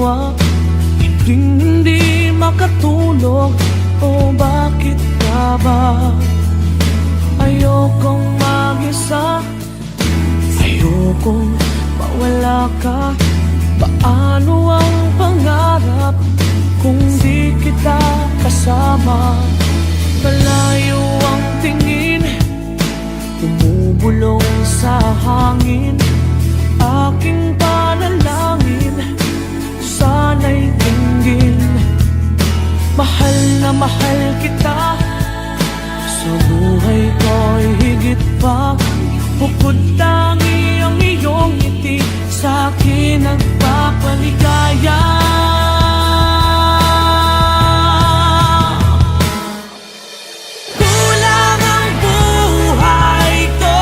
ginawa, hindi makatulog. O bakit ka ba? Ayokong mag-isa, ayokong mawala ka. Paano ang pangarap kung di kita kasama? Malayo ang tingin, bumubulong sa hangin. Aking panalangin, sana'y tinggin. Mahal na mahal kita, sa buhay ko'y higit pa. Bukod tangi ang iyong ngiti, sa'kin nagpapaligaya. Kulang ang buhay ko,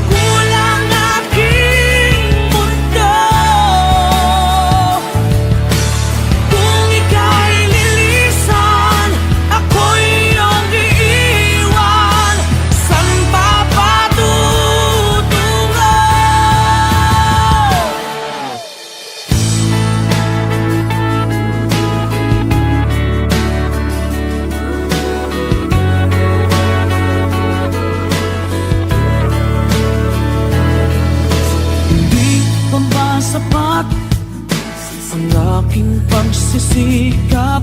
kulang aking mundo. Kung ika'y lilisan, ako'y iyong iiwan. San pa patutungo? Hindi pa ba sapat ang aking pagsisikap?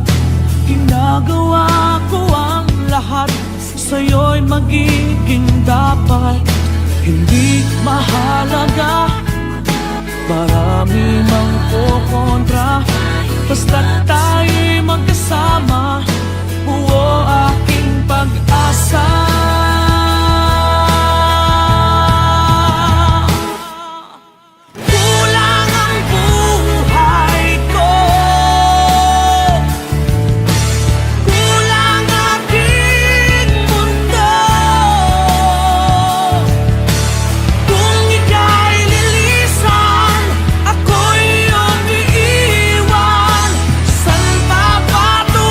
Ginagawa ko ang lahat, sa'yo'y magiging dapat. Hindi mahalaga, marami mang kukontra. Basta't tayo'y magkasama, buo aking pag-asa. Kulang ang buhay ko, kulang aking mundo. Kung ika'y lilisan, ako'y iyong iiwan. San pa patutungo?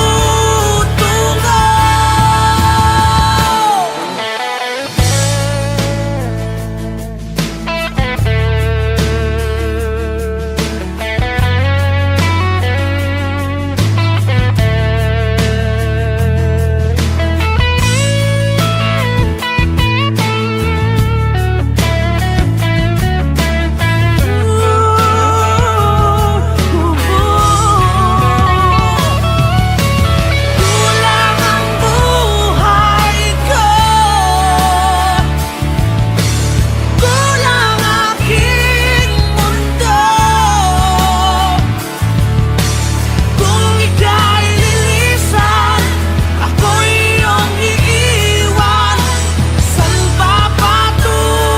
Kulang ang buhay ko, kulang aking mundo. Kung ika'y lilisan, ako'y iyong iiwan. San pa patutungo?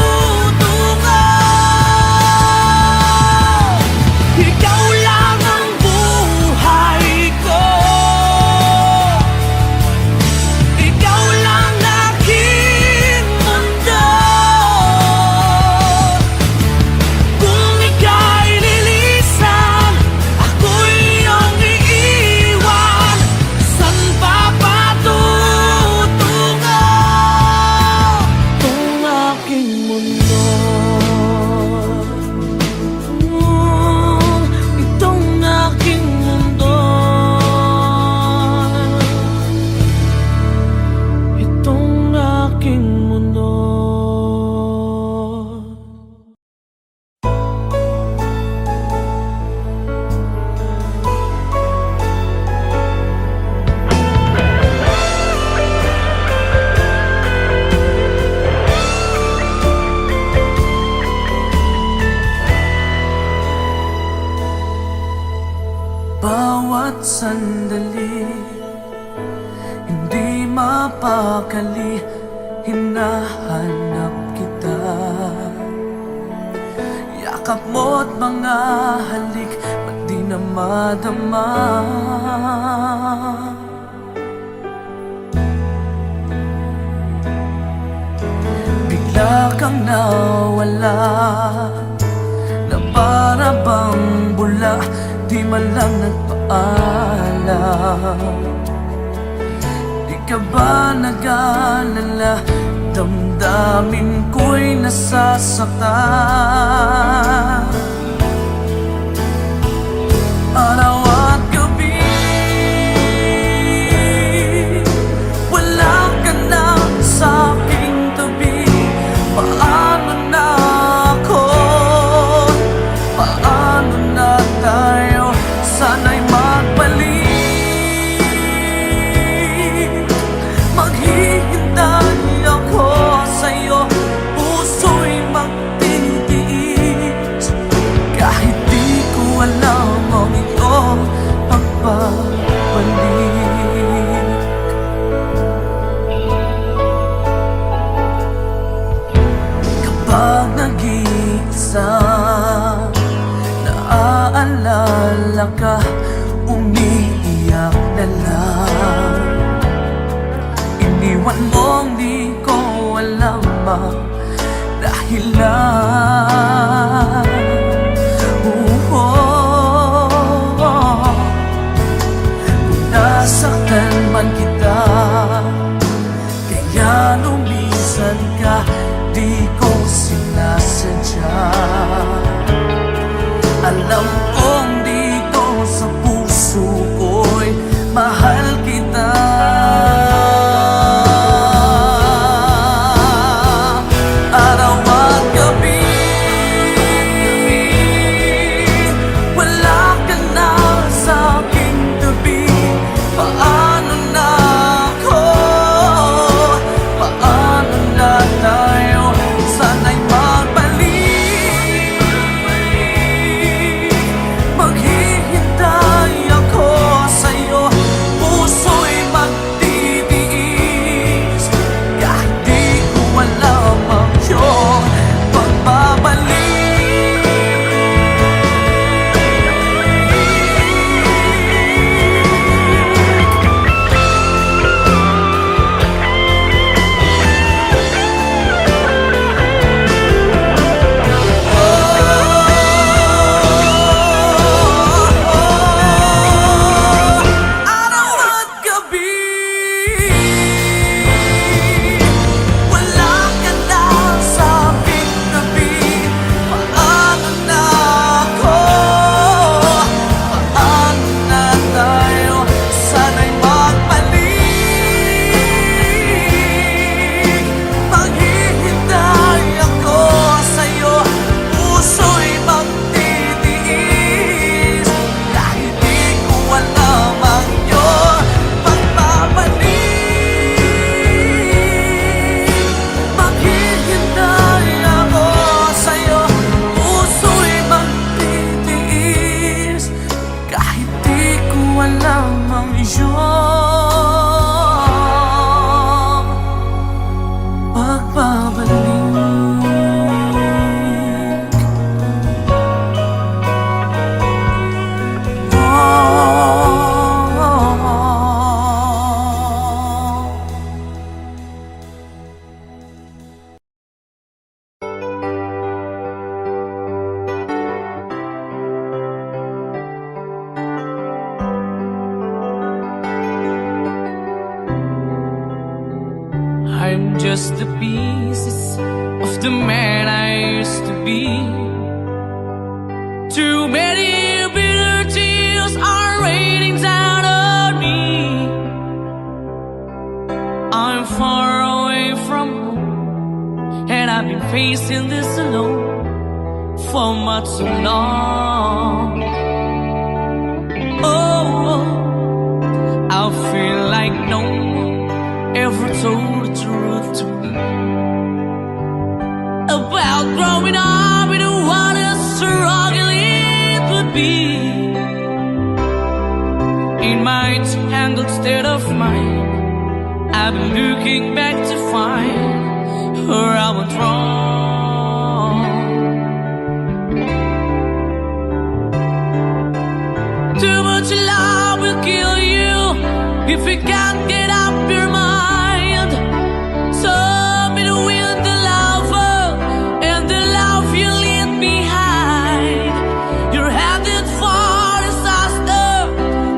Ikaw lang ang buhay ko, ikaw lang aking mundo. Kung ika'y lilisan, ako'y iyong iiwan. San pa patutungo? Itong aking mundo, itong aking mundo, itong aking mundo. Bawat sandali, hindi mapakali, hinahanap kita. Yakap mo't mga halik, ba't di na madama? Bigla kang nawala, na para bang bula, di man lang nagpaalam. Di ka ba nag-alala, damdamin ko'y nasasaktan? wala ka, umiiyak na lang. Iniwan mong di ko alam ang dahilan. Kung nasaktan man kita, kaya lumisan ka, di ko sinasadya. Alam kong dito sa puso ko'y mahal kita. Araw at gabi, wala ka na sa aking tabi. Paano na ako? Paano na tayo? Sana'y magbalik. Maghihintay ako sa'yo, puso'y magtitiis. Kahit di ko alam ang iyong pagbabalik. Araw at gabi, wala ka na sa aking tabi. Paano na ako? Paano na tayo? Sana'y magbalik. Maghihintay ako sa'yo, puso'y magtitiis. Kahit di ko alam ang iyong pagbabalik. Maghihintay ako sa'yo, puso'y magtitiis. Kahit di ko alam ang iyong pagbabalik. I'm just the pieces of the man I used to be. Too many bitter tears are raining down on me. I'm far away from home, and I've been facing this alone for much too long. Oh, I feel like no one ever told the truth to me about growing up in what a struggle it would be. In my tangled state of mind, I've been looking back to find where I went wrong. Too much love will kill you if you can't get up your mind. So between the lover and the love you leave behind, you're headed for disaster,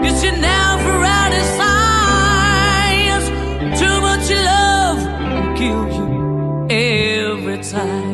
'cause you never had a signs. Too much love will kill you every time.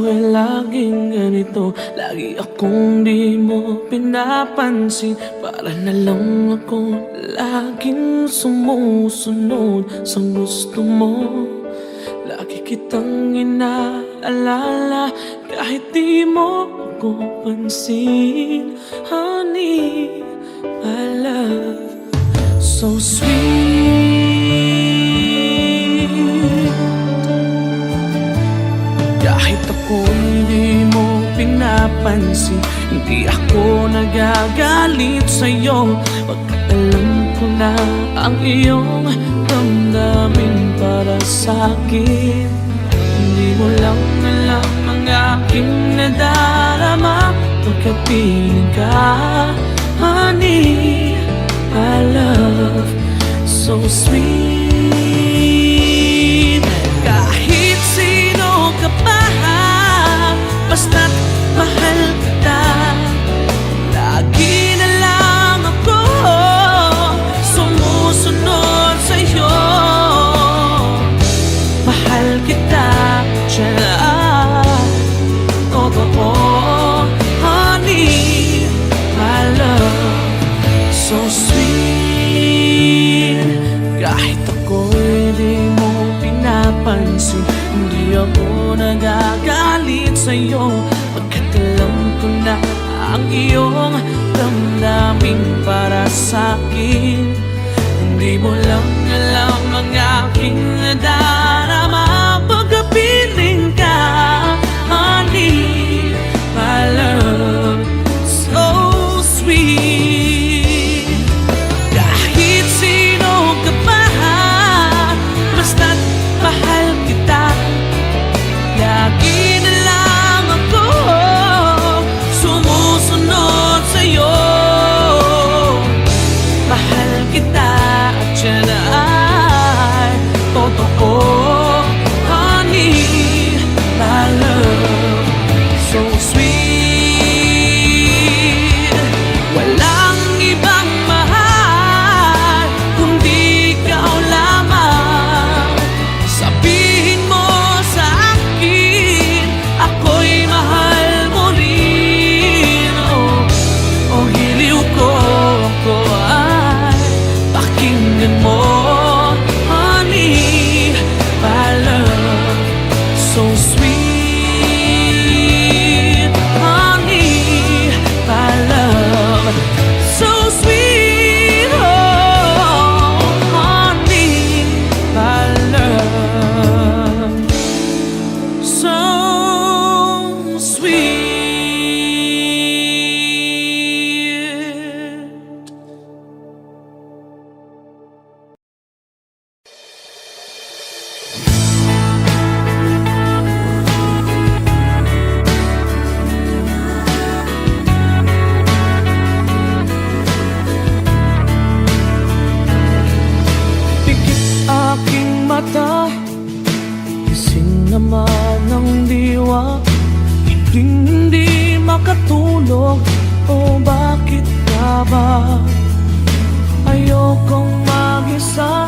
sa'yo ay laging ganito. Lagi akong di mo pinapansin. Para na lang ako laging sumusunod sa gusto mo. Lagi kitang inaalala kahit di mo ako pansin. Honey, my love, so sweet. Kahit ako hindi mo pinapansin, hindi ako nagagalit sa'yo. Pagkat alam ko na ang iyong damdamin para sa'kin. Hindi mo lang alam ang aking nadarama pagkapiling ka. Honey, my love, so sweet. Kahit sino ka pa, basta't mahal kita. Lagi na lang ako sumusunod sa'yo. Mahal kita, tiyan, totoo. Honey, my love, so sweet. Kahit ako'y di mo pinapansin, hindi ako nagagalit sa'yo. Pagkat alam ko na ang iyong damdamin para sa'kin. Hindi mo lang alam ang aking nadarama pagkapiling ka. Honey, my love, so sweet. Kahit sino ka pa, basta't mahal kita. Lagi na lang ako sumusunod sa'yo. Mahal kita at yan ay totoo. Honey, my love, so sweet. Walang ibang mahal kundi ikaw lamang. Sabihin mo sa akin, ako'y mahal mo rin. Oh, hiliw ko, ako ay pakinggan mo. Honey, my love, so sweet. Honey, my love, so sweet. Oh, honey, my love, so sweet. Pikit aking mata, gising naman ng diwa. Hindi makatulog, o bakit ka ba? Ayokong mag-isa,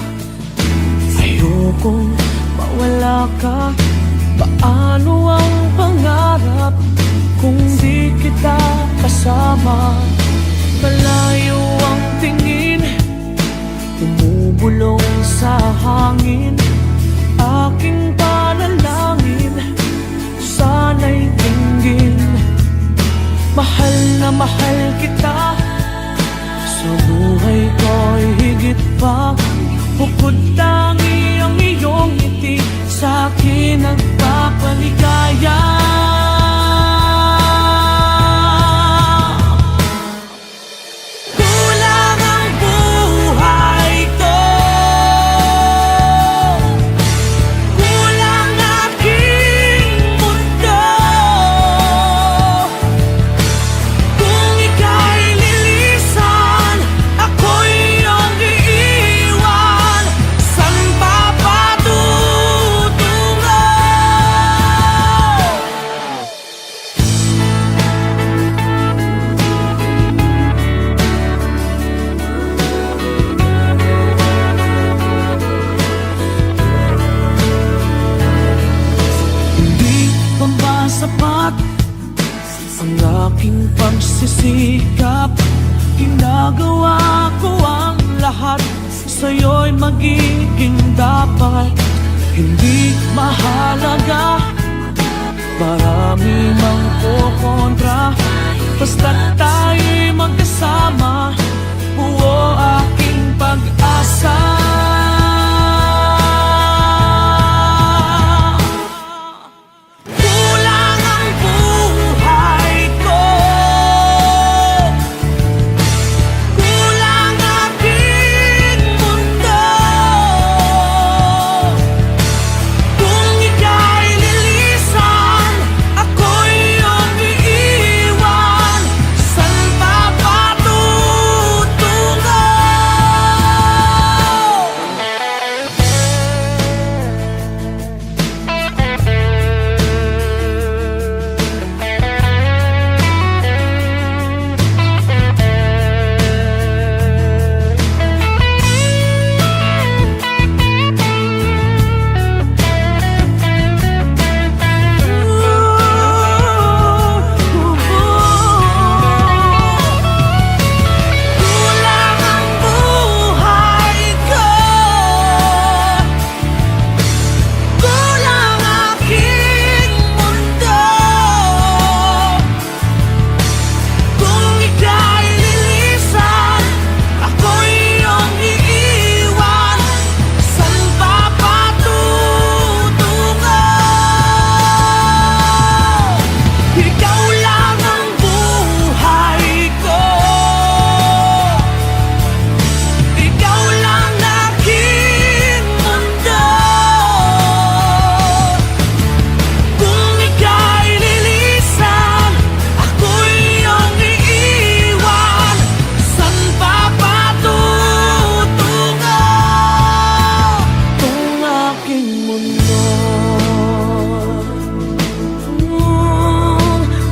ayokong mawala ka. Paano ang pangarap kung di kita kasama? Malayo ang tingin, bumubulong sa hangin. Aking panalangin, sana'y tinggin. Mahal na mahal kita, sa buhay ko'y higit pa. Bukod tangi ang iyong ngiti, sa'kin nagpapaligaya. Kulang ang buhay ko, kulang aking mundo. Kung ika'y lilisan, ako'y iyong iiwan. San pa patungo? sikap, ginagawa ko ang lahat. Sa'yo'y magiging dapat. Hindi mahalaga, marami mang kukontra. Basta't tayo'y magkasama, buo aking pag-asa. Kulang ang buhay ko, kulang aking mundo. Kung ika'y lilisan, ako'y iyong iiwan. Saan pa patutungo? Kulang ang buhay ko, kulang aking mundo. Kung ika'y lilisan, ako'y iyong iiwan. Saan pa patutungo? Ikaw lang ang buhay ko, ikaw lang aking mundo. Kung ika'y lilisan, ako'y iyong iiwan. Saan pa patutungo? Itong aking mundo,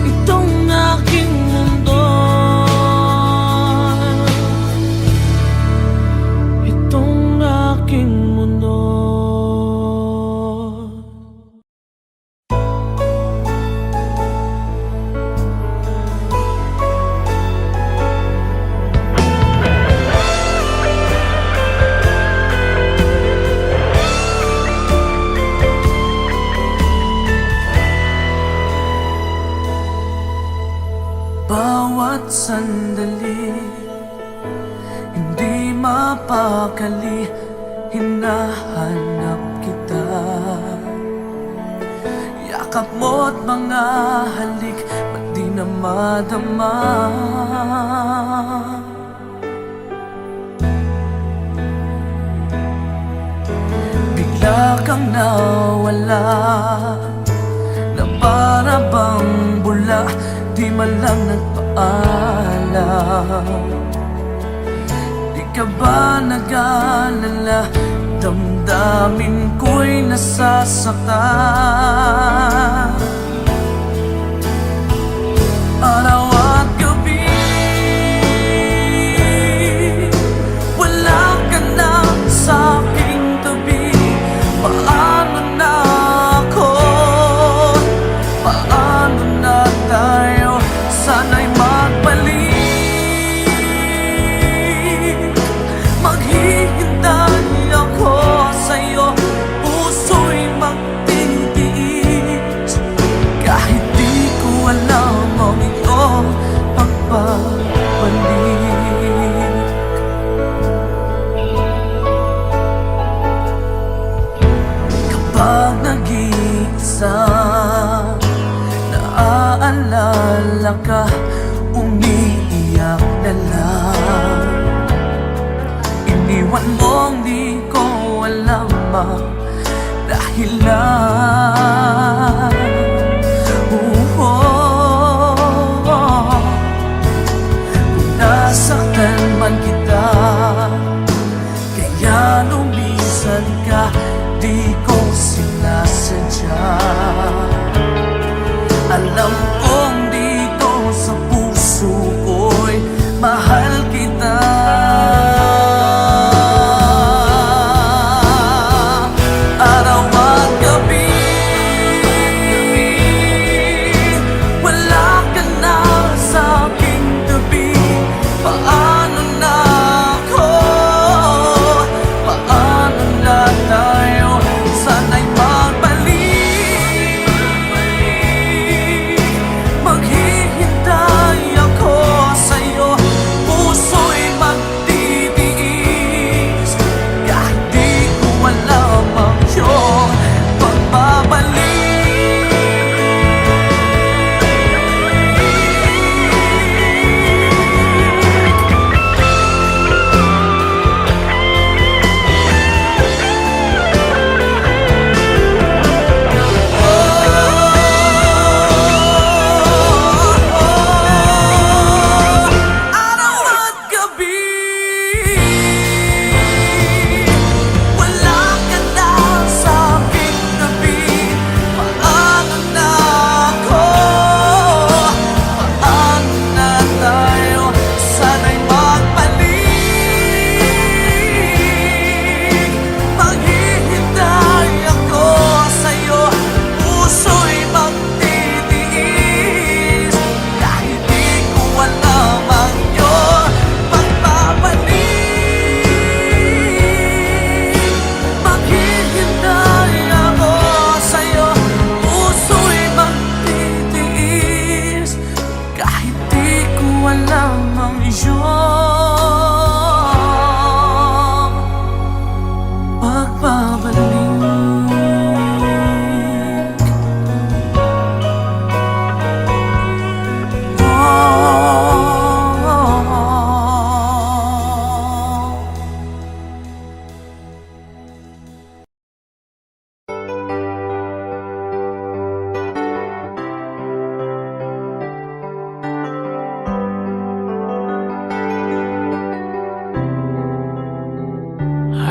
itong aking mundo, itong aking mundo. Bawat sandali, hindi mapakali, hinahanap kita. Yakap mo't mga halik, ba't di na madama? Bigla kang nawala, na para bang bula, di man lang nagpaalam. Di ka ba nag-alala, damdamin ko'y nasasaktan. Araw at gabi, wala ka na sa aking tabi. Paano na ako? Paano na tayo? Sana'y magbalik. Maghihintay ako sa'yo, puso'y magtitiis. Kahit di ko alam ang iyong pagbabalik. Kapag nag-iisa, naaalala ka, umiiyak na lang. Iniwan mong di ko alam ang dahilan. Kung nasaktan man kita, kaya lumisan ka, di ko sinasadya. Alam kong dito sa puso ko'y mahal kita. Araw at gabi,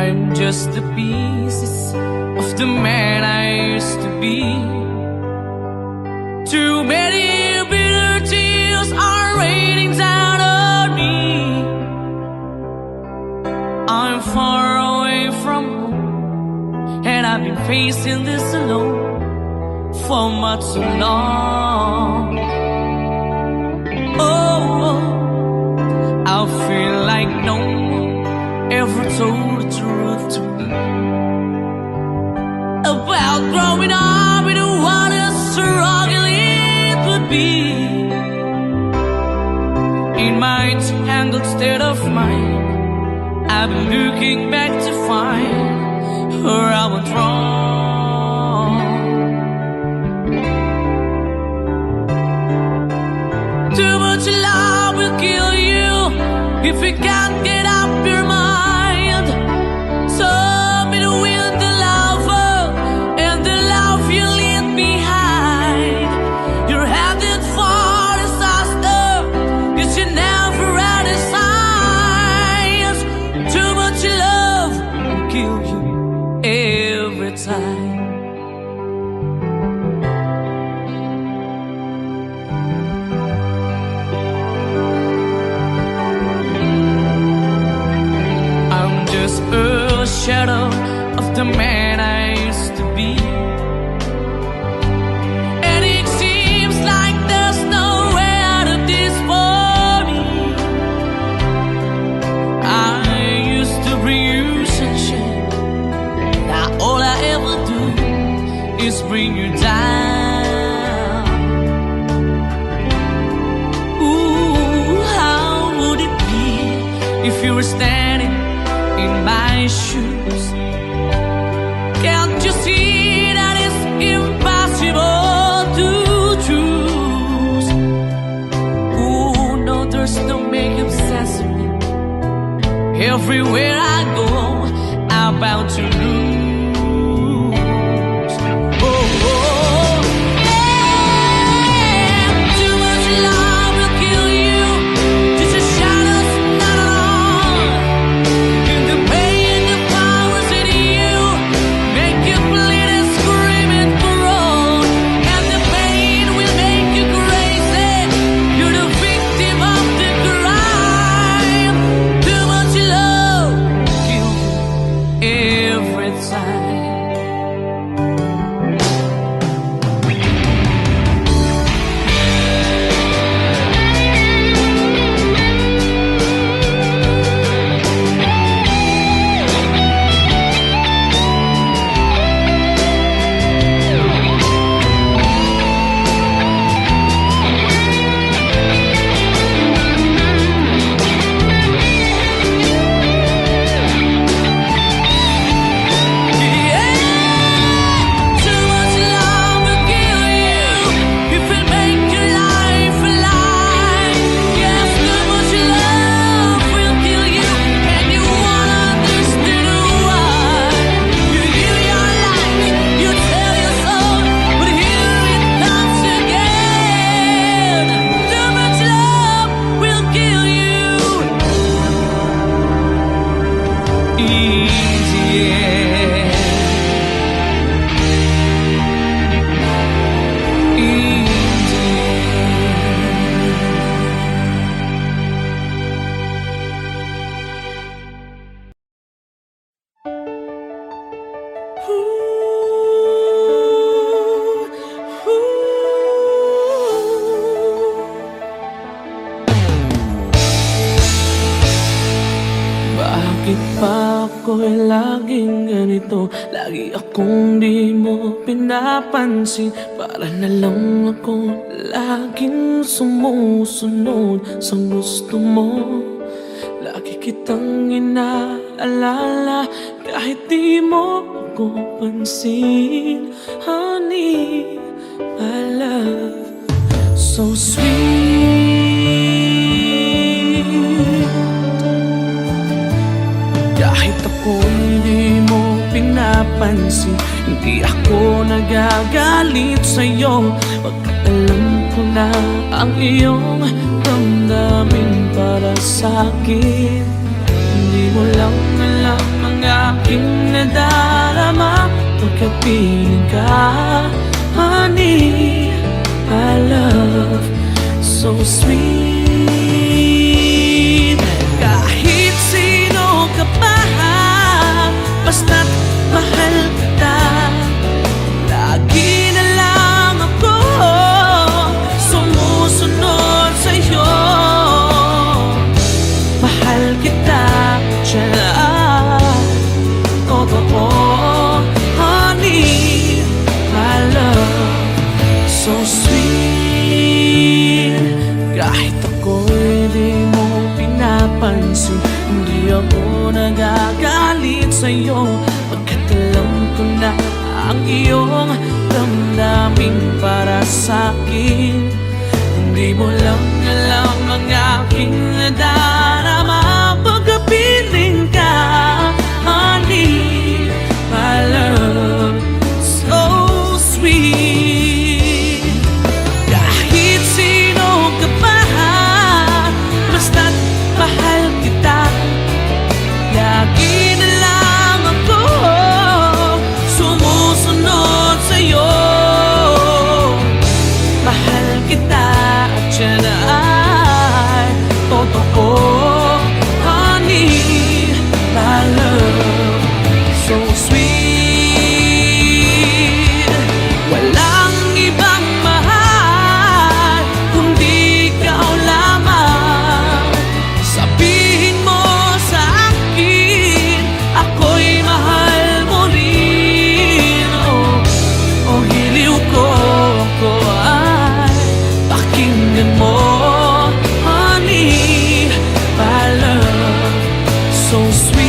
I'm just the pieces of the man I used to be. Too many bitter tears are raining down on me. I'm far away from home, and I've been facing this alone for much too long. Oh, I feel like no one ever told the truth to me about growing up in what a struggle it would be. In my tangled state of mind, I've been looking back to find where I went wrong. Too much love will kill you if you can't get up your mind. So between the lover and the love you leave behind, you're headed for disaster, 'cause you never had a signs. Too much love will kill you every time. A shadow of the man I used to be, and it seems like there's no way out of this for me. I used to bring you sunshine, now all I ever do is bring you down. Ooh, how would it be if you were standing in my shoes? Can't you see that it's impossible to choose? Ooh, no, there's no making sense of me. Everywhere I go, I'm bound to lose. Oh, oh, yeah. Too much love will kill you. Just a shadow's not alone. And the pain that powers in you make you bleed and scream and groan. And the pain will make you crazy. You're the victim of the crime. Too much love will kill you every time. Bakit ba ako'y laging ganito? Lagi akong di mo pinapansin. Para na lang ako laging sumusunod sa gusto mo. Lagi kitang inaalala kahit di mo ako pansin. Honey, my love, so sweet. Kahit ako hindi mo pinapansin, hindi ako nagagalit sa'yo. Pagkat alam ko na ang iyong damdamin para sa'kin. Hindi mo lang alam ang aking nadarama pagkapiling ka. Honey, my love, so sweet. Kahit sino ka pa, basta't mahal kita. Lagi na lang ako sumusunod sa'yo. Mahal kita, tiyan, totoo. Honey, my love, so sweet. Kahit ako'y di mo pinapansin, hindi ako nagagalit sa'yo, pagkat alam ko na ang iyong damdamin para sa'kin. Hindi mo lang alam ang aking nadarama pagkapiling ka. Honey, my love, so sweet. Kahit sino ka pa, basta't mahal kita. Lagi na lang ako sumusunod sa'yo. Mahal kita at yan ay totoo. Honey, my love, so sweet. Walang ibang mahal kundi ikaw lamang. Sabihin mo sa akin, ako'y mahal mo rin. Oh, hiliw ko, ako ay pakinggan mo. Honey, my love, so sweet.